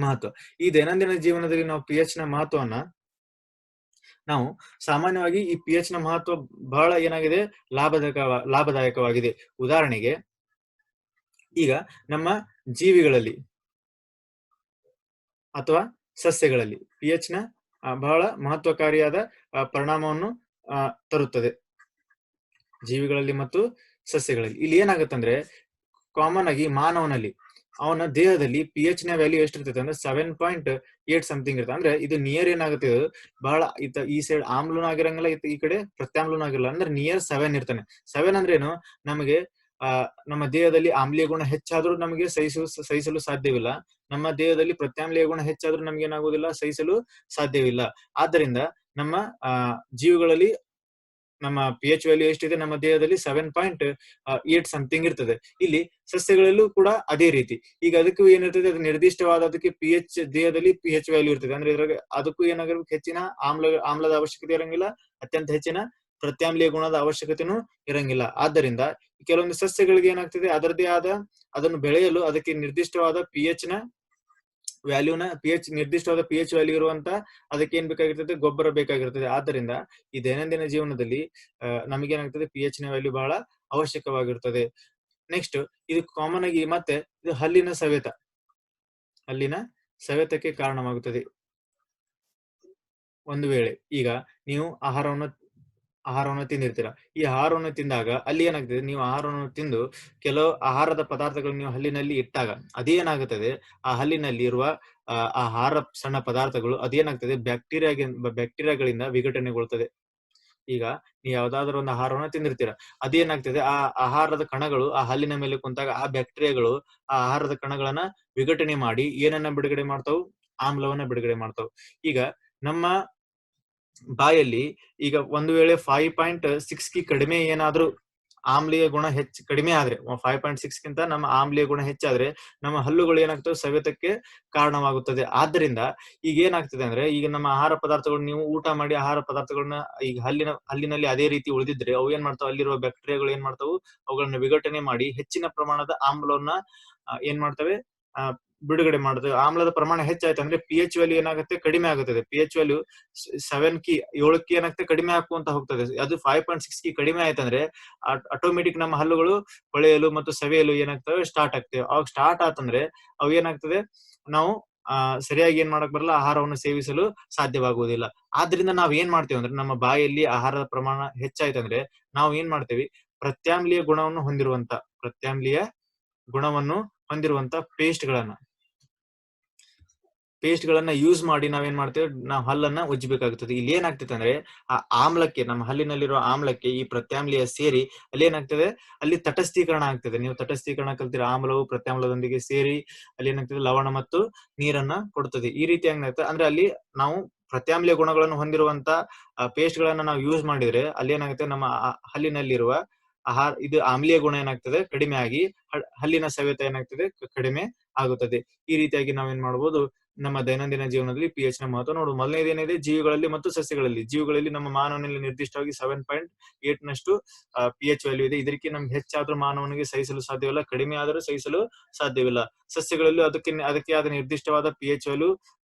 ಮಹತ್ವ. ಈ ದೈನಂದಿನ ಜೀವನದಲ್ಲಿ ನಾವು pH ನ ಮಹತ್ವವನ್ನ ನಾವು ಸಾಮಾನ್ಯವಾಗಿ ಈ pH ನ ಮಹತ್ವ ಬಹಳ ಏನಾಗಿದೆ, ಲಾಭದಾಯಕವಾಗಿದೆ. ಉದಾಹರಣೆಗೆ, ಈಗ ನಮ್ಮ ಜೀವಿಗಳಲ್ಲಿ ಅಥವಾ ಸಸ್ಯಗಳಲ್ಲಿ pH ನ ಬಹಳ ಮಹತ್ವಕಾರಿಯಾದ ಪರಿಣಾಮವನ್ನು ತರುತ್ತದೆ. ಜೀವಿಗಳಲ್ಲಿ ಮತ್ತು ಸಸ್ಯಗಳಲ್ಲಿ ಇಲ್ಲಿ ಏನಾಗುತ್ತಂದ್ರೆ, ಕಾಮನ್ ಆಗಿ ಮಾನವನಲ್ಲಿ ಅವನ ದೇಹದಲ್ಲಿ pH ನ ವ್ಯಾಲ್ಯೂ ಎಷ್ಟಿರ್ತದೆ ಅಂದ್ರೆ 7.8 ಸಮಥಿಂಗ್ ಇರುತ್ತೆ. ಅಂದ್ರೆ ಇದು ನಿಯರ್ ಏನಾಗುತ್ತೆ, ಬಹಳ ಈ ಸೈಡ್ ಆಮ್ಲನೂ ಆಗಿರಂಗಿಲ್ಲ, ಈ ಕಡೆ ಪ್ರತ್ಯಾಮ್ಲನೂ ಆಗಿರಲ್ಲ. ಅಂದ್ರೆ ನಿಯರ್ 7 ಇರ್ತಾನೆ. 7 ಅಂದ್ರೆ ಏನು, ನಮಗೆ ನಮ್ಮ ದೇಹದಲ್ಲಿ ಆಮ್ಲೀಯ ಗುಣ ಹೆಚ್ಚಾದ್ರೂ ನಮಗೆ ಸಹಿಸಲು ಸಾಧ್ಯವಿಲ್ಲ. ನಮ್ಮ ದೇಹದಲ್ಲಿ ಪ್ರತ್ಯಾಮ್ಲೀಯ ಗುಣ ಹೆಚ್ಚಾದ್ರೂ ನಮ್ಗೆ ಏನಾಗುವುದಿಲ್ಲ, ಸಹಿಸಲು ಸಾಧ್ಯವಿಲ್ಲ. ಆದ್ದರಿಂದ ನಮ್ಮ ಜೀವಿಗಳಲ್ಲಿ ನಮ್ಮ pH ವ್ಯಾಲ್ಯೂ ಎಷ್ಟಿದೆ, ನಮ್ಮ ದೇಹದಲ್ಲಿ 7.8 ಸಮಥಿಂಗ್ ಇರ್ತದೆ. ಇಲ್ಲಿ ಸಸ್ಯಗಳಲ್ಲೂ ಕೂಡ ಅದೇ ರೀತಿ. ಈಗ ಅದಕ್ಕೂ ಏನಿರ್ತದೆ, ಅದು ನಿರ್ದಿಷ್ಟವಾದ ಅದಕ್ಕೆ ದೇಹದಲ್ಲಿ pH ವ್ಯಾಲ್ಯೂ ಇರ್ತದೆ. ಅಂದ್ರೆ ಇದ್ರಾಗ ಅದಕ್ಕೂ ಏನಾಗಿರ್ಬೇಕು, ಹೆಚ್ಚಿನ ಆಮ್ಲದ ಅವಶ್ಯಕತೆ ಇರಂಗಿಲ್ಲ, ಅತ್ಯಂತ ಹೆಚ್ಚಿನ ಪ್ರತ್ಯಾಮ್ಲೀಯ ಗುಣದ ಅವಶ್ಯಕತೆನೂ ಇರಂಗಿಲ್ಲ. ಆದ್ದರಿಂದ ಕೆಲವೊಂದು ಸಸ್ಯಗಳಿಗೆ ಏನಾಗ್ತದೆ, ಅದರದೇ ಆದ ಅದನ್ನು ಬೆಳೆಯಲು ಅದಕ್ಕೆ ನಿರ್ದಿಷ್ಟವಾದ pH ವ್ಯಾಲ್ಯೂ ಇರುವಂತ ಅದಕ್ಕೆ ಏನ್ ಬೇಕಾಗಿರ್ತದೆ, ಗೊಬ್ಬರ ಬೇಕಾಗಿರ್ತದೆ. ಆದ್ದರಿಂದ ಈ ದೈನಂದಿನ ಜೀವನದಲ್ಲಿ ನಮಗೇನಾಗ್ತದೆ, pH ನ ವ್ಯಾಲ್ಯೂ ಬಹಳ ಅವಶ್ಯಕವಾಗಿರ್ತದೆ. ನೆಕ್ಸ್ಟ್ ಇದು ಕಾಮನ್ ಆಗಿ ಮತ್ತೆ ಇದು ಹಲ್ಲಿನ ಸವೆತಕ್ಕೆ ಕಾರಣವಾಗುತ್ತದೆ. ಒಂದು ವೇಳೆ ಈಗ ನೀವು ಆಹಾರವನ್ನು ತಿಂದಿರ್ತೀರಾ. ಈ ಆಹಾರವನ್ನು ತಿಂದಾಗ ಅಲ್ಲಿ ಏನಾಗ್ತದೆ, ನೀವು ಆಹಾರವನ್ನು ತಿಂದು ಕೆಲವು ಆಹಾರದ ಪದಾರ್ಥಗಳನ್ನು ನೀವು ಹಲ್ಲಿನಲ್ಲಿ ಇಟ್ಟಾಗ ಅದೇನಾಗುತ್ತದೆ, ಆ ಹಲ್ಲಿನಲ್ಲಿ ಇರುವ ಆಹಾರ ಸಣ್ಣ ಪದಾರ್ಥಗಳು ಅದೇನಾಗ್ತದೆ, ಬ್ಯಾಕ್ಟೀರಿಯಾಗಳಿಂದ ವಿಘಟನೆಗೊಳ್ತದೆ. ಈಗ ನೀವು ಯಾವ್ದಾದ್ರು ಒಂದು ಆಹಾರವನ್ನು ತಿಂದಿರ್ತೀರಾ, ಅದೇನಾಗ್ತದೆ, ಆ ಆಹಾರದ ಕಣಗಳು ಆ ಹಲ್ಲಿನ ಮೇಲೆ ಕುಂತಾಗ ಆ ಬ್ಯಾಕ್ಟೀರಿಯಾಗಳು ಆ ಆಹಾರದ ಕಣಗಳನ್ನ ವಿಘಟನೆ ಮಾಡಿ ಏನನ್ನ ಬಿಡುಗಡೆ ಮಾಡ್ತಾವು, ಆಮ್ಲವನ್ನ ಬಿಡುಗಡೆ ಮಾಡ್ತಾವು. ಈಗ ನಮ್ಮ ಬಾಯಲ್ಲಿ ಈಗ ಒಂದು ವೇಳೆ 5.6 ಕಡಿಮೆ ಏನಾದ್ರೂ ಆಮ್ಲೀಯ ಗುಣ ಕಡಿಮೆ ಆದ್ರೆ, 5.6 ಗಿಂತ ನಮ್ಮ ಆಮ್ಲೀಯ ಗುಣ ಹೆಚ್ಚಾದ್ರೆ ನಮ್ಮ ಹಲ್ಲುಗಳು ಏನಾಗ್ತವೆ, ಸವೆತಕ್ಕೆ ಕಾರಣವಾಗುತ್ತದೆ. ಆದ್ದರಿಂದ ಈಗ ಏನಾಗ್ತದೆ ಅಂದ್ರೆ, ಈಗ ನಮ್ಮ ಆಹಾರ ಪದಾರ್ಥಗಳು ನೀವು ಊಟ ಮಾಡಿ ಆಹಾರ ಪದಾರ್ಥಗಳನ್ನ ಈಗ ಹಲ್ಲಿನಲ್ಲಿ ಅದೇ ರೀತಿ ಉಳಿದಿದ್ರೆ ಅವು ಏನ್ ಮಾಡ್ತಾವ, ಅಲ್ಲಿರುವ ಬ್ಯಾಕ್ಟೀರಿಯಾಗಳು ಏನ್ ಮಾಡ್ತಾವು, ಅವುಗಳನ್ನ ವಿಘಟನೆ ಮಾಡಿ ಹೆಚ್ಚಿನ ಪ್ರಮಾಣದ ಆಮ್ಲವನ್ನ ಏನ್ ಮಾಡ್ತವೆ, ಬಿಡುಗಡೆ ಮಾಡುತ್ತದೆ. ಆಮ್ಲದ ಪ್ರಮಾಣ ಹೆಚ್ಚಾಯ್ತು ಅಂದ್ರೆ pH ವ್ಯಾಲ್ಯೂ ಏನಾಗುತ್ತೆ, ಕಡಿಮೆ ಆಗುತ್ತದೆ. pH ವ್ಯಾಲ್ಯೂ 7 ಕಿ 7 ಕಿ ಏನಾಗುತ್ತೆ, ಕಡಿಮೆ ಆಗುವಂತ ಹೋಗ್ತದೆ. ಅದು 5.6 ಕಿ ಕಡಿಮೆ ಆಯ್ತಂದ್ರೆ ಆಟೋಮೆಟಿಕ್ ನಮ್ಮ ಹಲ್ಲುಗಳು ಹೊಳೆಯಲು ಮತ್ತು ಸವೆಯಲು ಏನಾಗ್ತವೆ, ಸ್ಟಾರ್ಟ್ ಆಗ್ತವೆ. ಅವಾಗ ಸ್ಟಾರ್ಟ್ ಆತಂದ್ರೆ ಅವು ಏನಾಗ್ತದೆ, ನಾವು ಸರಿಯಾಗಿ ಏನ್ ಮಾಡಕ್ ಬರಲ್ಲ, ಆಹಾರವನ್ನು ಸೇವಿಸಲು ಸಾಧ್ಯವಾಗುವುದಿಲ್ಲ. ಆದ್ರಿಂದ ನಾವ್ ಏನ್ ಮಾಡ್ತೇವೆ ಅಂದ್ರೆ, ನಮ್ಮ ಬಾಯಲ್ಲಿ ಆಹಾರದ ಪ್ರಮಾಣ ಹೆಚ್ಚಾಯ್ತಂದ್ರೆ ನಾವು ಏನ್ ಮಾಡ್ತೇವೆ, ಪ್ರತ್ಯಾಮ್ಲೀಯ ಗುಣವನ್ನು ಹೊಂದಿರುವಂತ ಪ್ರತ್ಯಾಮ್ಲೀಯ ಗುಣವನ್ನು ಹೊಂದಿರುವಂತ ಪೇಸ್ಟ್ ಗಳನ್ನ ಯೂಸ್ ಮಾಡಿ ನಾವೇನ್ ಮಾಡ್ತೇವೆ, ನಾವು ಹಲ್ಲನ್ನ ಉಜ್ಜಬೇಕಾಗುತ್ತದೆ. ಇಲ್ಲಿ ಏನಾಗ್ತದೆ ಅಂದ್ರೆ, ಆ ಆಮ್ಲಕ್ಕೆ, ನಮ್ಮ ಹಲ್ಲಿನಲ್ಲಿರುವ ಆಮ್ಲಕ್ಕೆ ಈ ಪ್ರತ್ಯಾಮ್ಲೀಯ ಸೇರಿ ಅಲ್ಲಿ ಏನಾಗ್ತದೆ, ಅಲ್ಲಿ ತಟಸ್ಥೀಕರಣ ಆಗ್ತದೆ. ನೀವು ತಟಸ್ಥೀಕರಣ ಕಲ್ತಿರ, ಆಮ್ಲವು ಪ್ರತ್ಯಾಮ್ಲದೊಂದಿಗೆ ಸೇರಿ ಅಲ್ಲಿ ಏನಾಗ್ತದೆ, ಲವಣ ಮತ್ತು ನೀರನ್ನ ಕೊಡ್ತದೆ. ಈ ರೀತಿ ಏನಾಗ್ತದೆ ಅಂದ್ರೆ, ಅಲ್ಲಿ ನಾವು ಪ್ರತ್ಯಾಮ್ಲೀಯ ಗುಣಗಳನ್ನು ಹೊಂದಿರುವಂತ ಪೇಸ್ಟ್ ಗಳನ್ನ ನಾವು ಯೂಸ್ ಮಾಡಿದ್ರೆ ಅಲ್ಲಿ ಏನಾಗುತ್ತೆ, ನಮ್ಮ ಹಲ್ಲಿನಲ್ಲಿರುವ ಇದು ಆಮ್ಲೀಯ ಗುಣ ಏನಾಗ್ತದೆ, ಕಡಿಮೆ ಆಗಿ ಹಲ್ಲಿನ ಸವೆತ ಏನಾಗ್ತದೆ, ಕಡಿಮೆ ಆಗುತ್ತದೆ. ಈ ರೀತಿಯಾಗಿ ನಾವೇನ್ ಮಾಡಬಹುದು, ನಮ್ಮ ದೈನಂದಿನ ಜೀವನದಲ್ಲಿ pH ನ ಮಹತ್ವ ನೋಡು. ಮೊದಲನೇದೇನಿದೆ, ಜೀವಿಗಳಲ್ಲಿ ಮತ್ತು ಸಸ್ಯಗಳಲ್ಲಿ. ಜೀವಿಗಳಲ್ಲಿ ನಮ್ಮ ಮಾನವನಲ್ಲಿ ನಿರ್ದಿಷ್ಟವಾಗಿ 7.8 ನಷ್ಟು pH ವ್ಯಾಲ್ಯೂ ಇದೆ. ಇದಕ್ಕೆ ನಮ್ಗೆ ಹೆಚ್ಚಾದ್ರೂ ಮಾನವನಿಗೆ ಸಹಿಸಲು ಸಾಧ್ಯವಿಲ್ಲ, ಕಡಿಮೆ ಆದರೂ ಸಹಿಸಲು ಸಾಧ್ಯವಿಲ್ಲ. ಸಸ್ಯಗಳಲ್ಲೂ ಅದಕ್ಕೆ ಆದ ನಿರ್ದಿಷ್ಟವಾದ pH ವ್ಯಾಲ್ಯೂ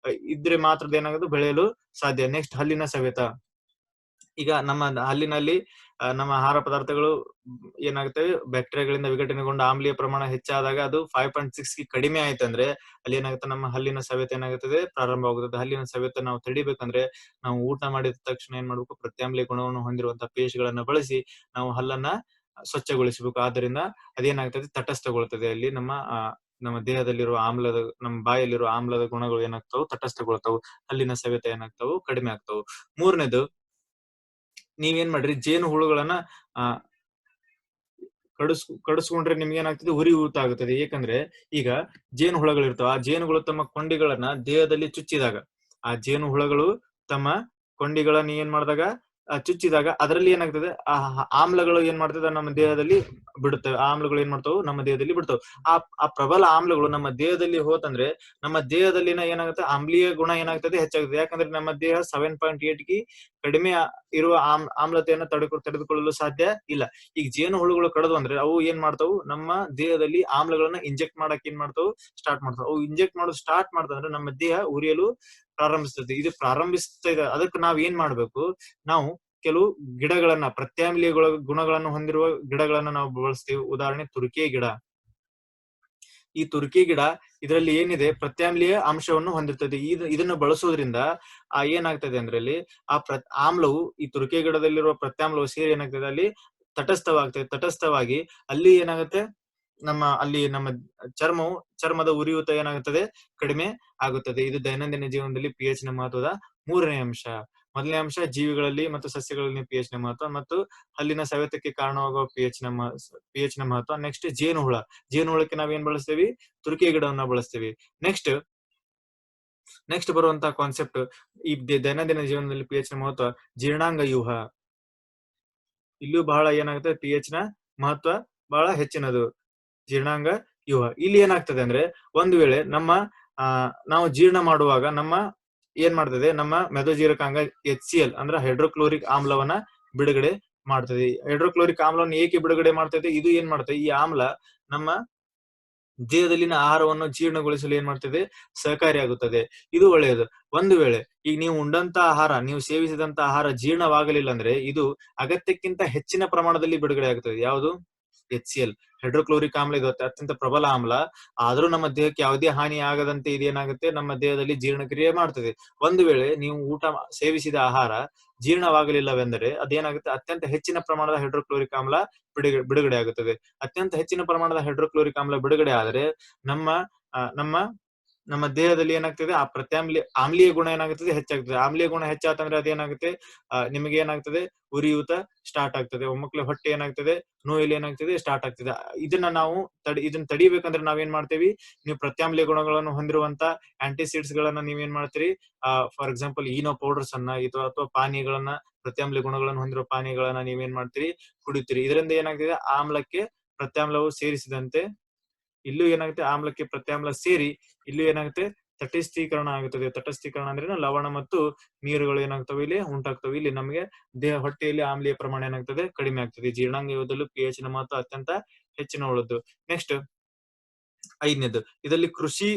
ಇದ್ರೆ ಮಾತ್ರ ಏನಾಗೋದು, ಬೆಳೆಯಲು ಸಾಧ್ಯ. ನೆಕ್ಸ್ಟ್, ಹಲ್ಲಿನ ಸವೆತ. ಈಗ ನಮ್ಮ ಹಲ್ಲಿನಲ್ಲಿ ನಮ್ಮ ಆಹಾರ ಪದಾರ್ಥಗಳು ಏನಾಗುತ್ತವೆ, ಬ್ಯಾಕ್ಟೀರಿಯಾಗಳಿಂದ ವಿಘಟನೆಗೊಂಡು ಆಮ್ಲೀಯ ಪ್ರಮಾಣ ಹೆಚ್ಚಾದಾಗ ಅದು 5.6 ಗೆ ಕಡಿಮೆ ಆಯ್ತಂದ್ರೆ ಅಲ್ಲಿ ಏನಾಗುತ್ತೆ, ನಮ್ಮ ಹಲ್ಲಿನ ಸವೆತ ಏನಾಗುತ್ತದೆ, ಪ್ರಾರಂಭವಾಗುತ್ತದೆ. ಹಲ್ಲಿನ ಸವೆತ ನಾವು ತಡಿಬೇಕಂದ್ರೆ ನಾವು ಊಟ ಮಾಡಿದ ತಕ್ಷಣ ಏನ್ ಮಾಡ್ಬೇಕು, ಪ್ರತ್ಯಾಮ್ಲೀಯ ಗುಣವನ್ನು ಹೊಂದಿರುವಂತಹ ಪೇಸ್ಟ್ ಗಳನ್ನ ಬಳಸಿ ನಾವು ಹಲ್ಲನ್ನ ಸ್ವಚ್ಛಗೊಳಿಸಬೇಕು. ಆದ್ದರಿಂದ ಅದೇನಾಗ್ತದೆ, ತಟಸ್ಥಗೊಳ್ತದೆ. ಅಲ್ಲಿ ನಮ್ಮ ದೇಹದಲ್ಲಿರುವ ನಮ್ಮ ಬಾಯಲ್ಲಿರುವ ಆಮ್ಲದ ಗುಣಗಳು ಏನಾಗ್ತಾವು, ತಟಸ್ಥಗೊಳ್ತಾವು. ಹಲ್ಲಿನ ಸವೆತ ಏನಾಗ್ತಾವು, ಕಡಿಮೆ ಆಗ್ತಾವು. ಮೂರನೇದು, ನೀವೇನ್ ಮಾಡ್ರಿ, ಜೇನು ಹುಳುಗಳನ್ನ ಕಡಿಸ್ಕೊಂಡ್ರೆ ನಿಮ್ಗೆ ಏನಾಗ್ತದೆ, ಉರಿ ಊತ ಆಗುತ್ತದೆ. ಏಕಂದ್ರೆ ಈಗ ಜೇನು ಹುಳಗಳಿರ್ತಾವ, ಆ ಜೇನುಗಳು ತಮ್ಮ ಕೊಂಡಿಗಳನ್ನ ದೇಹದಲ್ಲಿ ಚುಚ್ಚಿದಾಗ, ಆ ಜೇನು ಹುಳಗಳು ತಮ್ಮ ಕೊಂಡಿಗಳನ್ನ ಏನ್ ಮಾಡಿದಾಗ, ಚುಚ್ಚಿದಾಗ ಅದರಲ್ಲಿ ಏನಾಗ್ತದೆ, ಆಮ್ಲಗಳು ಏನ್ ಮಾಡ್ತದೆ, ನಮ್ಮ ದೇಹದಲ್ಲಿ ಬಿಡುತ್ತವೆ. ಆಮ್ಲಗಳು ಏನ್ ಮಾಡ್ತಾವು, ನಮ್ಮ ದೇಹದಲ್ಲಿ ಬಿಡ್ತಾವೆ. ಆ ಪ್ರಬಲ ಆಮ್ಲಗಳು ನಮ್ಮ ದೇಹದಲ್ಲಿ ಹೋತಂದ್ರೆ ನಮ್ಮ ದೇಹದಲ್ಲಿನ ಏನಾಗುತ್ತೆ, ಆಮ್ಲೀಯ ಗುಣ ಏನಾಗ್ತದೆ, ಹೆಚ್ಚಾಗುತ್ತೆ. ಯಾಕಂದ್ರೆ ನಮ್ಮ ದೇಹ 7.8 ಗೆ ಕಡಿಮೆ ಇರುವ ಆಮ್ಲತೆಯನ್ನು ತಡೆದುಕೊಳ್ಳಲು ಸಾಧ್ಯ ಇಲ್ಲ. ಈಗ ಜೇನು ಹುಳುಗಳು ಕಡದು ಅಂದ್ರೆ ಅವು ಏನ್ ಮಾಡ್ತಾವು, ನಮ್ಮ ದೇಹದಲ್ಲಿ ಆಮ್ಲಗಳನ್ನ ಇಂಜೆಕ್ಟ್ ಮಾಡಕ್ ಏನ್ ಮಾಡ್ತಾವು, ಸ್ಟಾರ್ಟ್ ಮಾಡ್ತಾವು. ಅವು ಇಂಜೆಕ್ಟ್ ಮಾಡೋದು ಸ್ಟಾರ್ಟ್ ಮಾಡ್ತಂದ್ರೆ ನಮ್ಮ ದೇಹ ಉರಿಯಲು ಪ್ರಾರಂಭಿಸ್ತದೆ. ಇದು ಪ್ರಾರಂಭಿಸ್ತಾ ಇದೆ, ಅದಕ್ಕೆ ನಾವ್ ಏನ್ ಮಾಡ್ಬೇಕು, ನಾವು ಕೆಲವು ಗಿಡಗಳನ್ನ, ಪ್ರತ್ಯಾಮ್ಲೀಯ ಗುಣಗಳನ್ನು ಹೊಂದಿರುವ ಗಿಡಗಳನ್ನ ನಾವು ಬಳಸ್ತೀವಿ. ಉದಾಹರಣೆ, ತುರ್ಕೆ ಗಿಡ. ಈ ತುರ್ಕಿ ಗಿಡ, ಇದರಲ್ಲಿ ಏನಿದೆ, ಪ್ರತ್ಯಾಮ್ಲೀಯ ಅಂಶವನ್ನು ಹೊಂದಿರ್ತದೆ. ಇದನ್ನು ಬಳಸೋದ್ರಿಂದ ಏನಾಗ್ತದೆ ಅಂದ್ರೆ ಅಲ್ಲಿ ಆಮ್ಲವು, ಈ ತುರ್ಕೆ ಗಿಡದಲ್ಲಿರುವ ಪ್ರತ್ಯಾಮ್ಲವು ಸೇರಿ ಏನಾಗ್ತದೆ, ಅಲ್ಲಿ ತಟಸ್ಥವಾಗಿ ಅಲ್ಲಿ ಏನಾಗುತ್ತೆ, ನಮ್ಮ ಚರ್ಮದ ಉರಿಯೂತ ಏನಾಗುತ್ತದೆ, ಕಡಿಮೆ ಆಗುತ್ತದೆ. ಇದು ದೈನಂದಿನ ಜೀವನದಲ್ಲಿ pH ನ ಮಹತ್ವದ ಮೂರನೇ ಅಂಶ. ಮೊದಲನೇ ಅಂಶ, ಜೀವಿಗಳಲ್ಲಿ ಮತ್ತು ಸಸ್ಯಗಳಲ್ಲಿ pH ನ ಮಹತ್ವ ಮತ್ತು ಹಲ್ಲಿನ ಸವೆತಕ್ಕೆ ಕಾರಣವಾಗುವ pH ನ ಮಹತ್ವ. ನೆಕ್ಸ್ಟ್, ಜೇನುಹುಳಕ್ಕೆ ನಾವೇನ್ ಬಳಸ್ತೀವಿ, ತುರ್ಕೆ ಗಿಡವನ್ನ ಬಳಸ್ತೀವಿ. ನೆಕ್ಸ್ಟ್ ಬರುವಂತಹ ಕಾನ್ಸೆಪ್ಟ್, ಈ ದೈನಂದಿನ ಜೀವನದಲ್ಲಿ pH ನ ಮಹತ್ವ, ಜೀರ್ಣಾಂಗ ವ್ಯೂಹ. ಇಲ್ಲೂ ಬಹಳ ಏನಾಗುತ್ತೆ, pH ನ ಮಹತ್ವ ಬಹಳ ಹೆಚ್ಚಿನದು. ಜೀರ್ಣಾಂಗ ವ್ಯೂಹ ಇಲ್ಲಿ ಏನಾಗ್ತದೆ ಅಂದ್ರೆ, ಒಂದು ವೇಳೆ ನಾವು ಜೀರ್ಣ ಮಾಡುವಾಗ ಏನ್ ಮಾಡ್ತದೆ, ನಮ್ಮ ಮೆದೋಜೀರಕಾಂಗ HCl ಅಂದ್ರೆ ಹೈಡ್ರೋಕ್ಲೋರಿಕ್ ಆಮ್ಲವನ್ನ ಬಿಡುಗಡೆ ಮಾಡ್ತದೆ. ಹೈಡ್ರೋಕ್ಲೋರಿಕ್ ಆಮ್ಲವನ್ನು ಏಕೆ ಬಿಡುಗಡೆ ಮಾಡ್ತದೆ, ಇದು ಏನ್ ಮಾಡ್ತದೆ, ಈ ಆಮ್ಲ ನಮ್ಮ ದೇಹದಲ್ಲಿನ ಆಹಾರವನ್ನು ಜೀರ್ಣಗೊಳಿಸಲು ಏನ್ ಮಾಡ್ತದೆ, ಸಹಕಾರಿಯಾಗುತ್ತದೆ. ಇದು ಒಳ್ಳೆಯದು. ಒಂದು ವೇಳೆ ಈಗ ನೀವು ಸೇವಿಸಿದಂತ ಆಹಾರ ಜೀರ್ಣವಾಗಲಿಲ್ಲ ಅಂದ್ರೆ ಇದು ಅಗತ್ಯಕ್ಕಿಂತ ಹೆಚ್ಚಿನ ಪ್ರಮಾಣದಲ್ಲಿ ಬಿಡುಗಡೆ ಆಗುತ್ತದೆ. ಯಾವುದು, HCl, ಹೈಡ್ರೋಕ್ಲೋರಿಕ್ ಆಮ್ಲ. ಇದು ಅತ್ಯಂತ ಪ್ರಬಲ ಆಮ್ಲ. ಆದ್ರೂ ನಮ್ಮ ದೇಹಕ್ಕೆ ಯಾವುದೇ ಹಾನಿ ಆಗದಂತೆ ಇದೇನಾಗುತ್ತೆ, ನಮ್ಮ ದೇಹದಲ್ಲಿ ಜೀರ್ಣಕ್ರಿಯೆ ಮಾಡ್ತದೆ. ಒಂದು ವೇಳೆ ನೀವು ಸೇವಿಸಿದ ಆಹಾರ ಜೀರ್ಣವಾಗಲಿಲ್ಲವೆಂದರೆ ಅದೇನಾಗುತ್ತೆ, ಅತ್ಯಂತ ಹೆಚ್ಚಿನ ಪ್ರಮಾಣದ ಹೈಡ್ರೋಕ್ಲೋರಿಕ್ ಆಮ್ಲ ಬಿಡುಗಡೆ ಆಗುತ್ತದೆ. ಅತ್ಯಂತ ಹೆಚ್ಚಿನ ಪ್ರಮಾಣದ ಹೈಡ್ರೋಕ್ಲೋರಿಕ್ ಆಮ್ಲ ಬಿಡುಗಡೆ ಆದರೆ ನಮ್ಮ ದೇಹದಲ್ಲಿ ಏನಾಗ್ತದೆ, ಆ ಆಮ್ಲೀಯ ಗುಣ ಏನಾಗುತ್ತದೆ, ಹೆಚ್ಚಾಗ್ತದೆ. ಆಮ್ಲೀಯ ಗುಣ ಹೆಚ್ಚಾತಂದ್ರೆ ಅದೇನಾಗುತ್ತೆ, ನಿಮಗೆ ಏನಾಗ್ತದೆ, ಉರಿಯೂತ ಸ್ಟಾರ್ಟ್ ಆಗ್ತದೆ. ಒಮ್ಮಕ್ಲೆ ಹೊಟ್ಟೆ ಏನಾಗ್ತದೆ, ನೋಯಲ್ಲಿ ಏನಾಗ್ತದೆ, ಸ್ಟಾರ್ಟ್ ಆಗ್ತದೆ. ಇದನ್ನ ತಡಿಬೇಕಂದ್ರೆ ನಾವೇನ್ ಮಾಡ್ತೇವಿ, ನೀವು ಪ್ರತ್ಯಾಮ್ಲೀಯ ಗುಣಗಳನ್ನು ಹೊಂದಿರುವಂತ ಆಂಟಿಸಿಡ್ಸ್ ಗಳನ್ನ ನೀವೇನ್ ಮಾಡ್ತೀರಿ, ಫಾರ್ ಎಕ್ಸಾಂಪಲ್ ಈನೋ ಪೌಡರ್ಸ್ ಅನ್ನ ಅಥವಾ ಪಾನೀಯಗಳನ್ನ, ಪ್ರತ್ಯಾಮ್ಲೀಯ ಗುಣಗಳನ್ನು ಹೊಂದಿರುವ ಪಾನೀಯಗಳನ್ನ ನೀವೇನ್ ಮಾಡ್ತೀರಿ, ಕುಡಿತೀರಿ. ಇದರಿಂದ ಏನಾಗ್ತದೆ, ಪ್ರತ್ಯಾಮ್ಲವು ಸೇರಿಸಿದಂತೆ ಇಲ್ಲೂ ಏನಾಗುತ್ತೆ, ಆಮ್ಲಕ್ಕೆ ಪ್ರತ್ಯಾಮ್ಲ ಸೇರಿ ಇಲ್ಲೂ ಏನಾಗುತ್ತೆ, ತಟಸ್ಥೀಕರಣ ಆಗುತ್ತದೆ. ತಟಸ್ಥೀಕರಣ ಅಂದ್ರೆ ಲವಣ ಮತ್ತು ನೀರುಗಳು ಏನಾಗ್ತವೆ, ಇಲ್ಲಿ ಉಂಟಾಗ್ತವೆ. ಇಲ್ಲಿ ನಮಗೆ ಹೊಟ್ಟೆಯಲ್ಲಿ ಆಮ್ಲೀಯ ಪ್ರಮಾಣ ಏನಾಗ್ತದೆ, ಕಡಿಮೆ ಆಗ್ತದೆ. ಜೀರ್ಣಾಂಗ ವ್ಯೂಹದಲ್ಲೂ pH ನ ಮಹತ್ವ ಅತ್ಯಂತ ಹೆಚ್ಚಿನ ಉಳ್ಳದ್ದು. ನೆಕ್ಸ್ಟ್, 5ನೇದು, ಇದರಲ್ಲಿ ಕೃಷಿ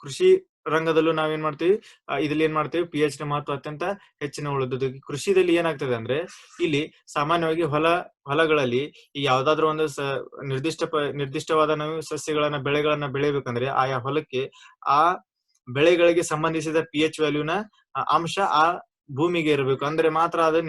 ಕೃಷಿ ರಂಗದಲ್ಲೂ ನಾವೇನ್ ಮಾಡ್ತೀವಿ, ಇದ್ರಲ್ಲಿ ಏನ್ ಮಾಡ್ತೀವಿ, pH ನ ಮಹತ್ವ ಅತ್ಯಂತ ಹೆಚ್ಚಿನ ಉಳಿದುದು. ಕೃಷಿದಲ್ಲಿ ಏನಾಗ್ತದೆ ಅಂದ್ರೆ, ಇಲ್ಲಿ ಸಾಮಾನ್ಯವಾಗಿ ಹೊಲಗಳಲ್ಲಿ ಈ ಯಾವ್ದಾದ್ರು ಒಂದು ನಿರ್ದಿಷ್ಟವಾದ ನಾವು ಸಸ್ಯಗಳನ್ನ ಬೆಳೆಗಳನ್ನ ಬೆಳಿಬೇಕಂದ್ರೆ ಆಯಾ ಹೊಲಕ್ಕೆ ಆ ಬೆಳೆಗಳಿಗೆ ಸಂಬಂಧಿಸಿದ pH ವ್ಯಾಲ್ಯೂನ ಅಂಶ ಆ ಭೂಮಿಗೆ ಇರಬೇಕು. ಅಂದ್ರೆ ಮಾತ್ರ ಅದು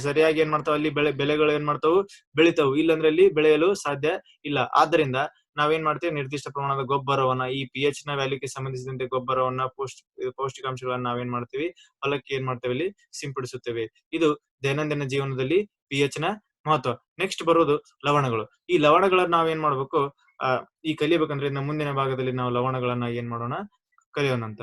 ಸರಿಯಾಗಿ ಏನ್ ಮಾಡ್ತಾವ, ಅಲ್ಲಿ ಬೆಳೆಗಳು ಏನ್ ಮಾಡ್ತಾವು, ಬೆಳಿತಾವು. ಇಲ್ಲಾಂದ್ರೆ ಅಲ್ಲಿ ಬೆಳೆಯಲು ಸಾಧ್ಯ ಇಲ್ಲ. ಆದ್ದರಿಂದ ನಾವೇನ್ ಮಾಡ್ತೀವಿ, ನಿರ್ದಿಷ್ಟ ಪ್ರಮಾಣದ ಗೊಬ್ಬರವನ್ನ, ಈ pH ನ ವ್ಯಾಲ್ಯೂಗೆ ಸಂಬಂಧಿಸಿದಂತೆ ಗೊಬ್ಬರವನ್ನ, ಪೌಷ್ಟಿಕಾಂಶಗಳನ್ನ ನಾವೇನ್ ಮಾಡ್ತೀವಿ, ಹೊಲಕ್ಕೆ ಏನ್ ಮಾಡ್ತೇವೆ, ಇಲ್ಲಿ ಸಿಂಪಡಿಸುತ್ತೇವೆ. ಇದು ದೈನಂದಿನ ಜೀವನದಲ್ಲಿ pH ನ ಮಹತ್ವ. ನೆಕ್ಸ್ಟ್ ಬರೋದು ಲವಣಗಳು. ಈ ಲವಣಗಳನ್ನ ನಾವೇನ್ ಮಾಡ್ಬೇಕು, ಈ ಕಲಿಬೇಕಂದ್ರೆ ಮುಂದಿನ ಭಾಗದಲ್ಲಿ ನಾವು ಲವಣಗಳನ್ನ ಏನ್ ಮಾಡೋಣ, ಕಲಿಯೋಣ ಅಂತ.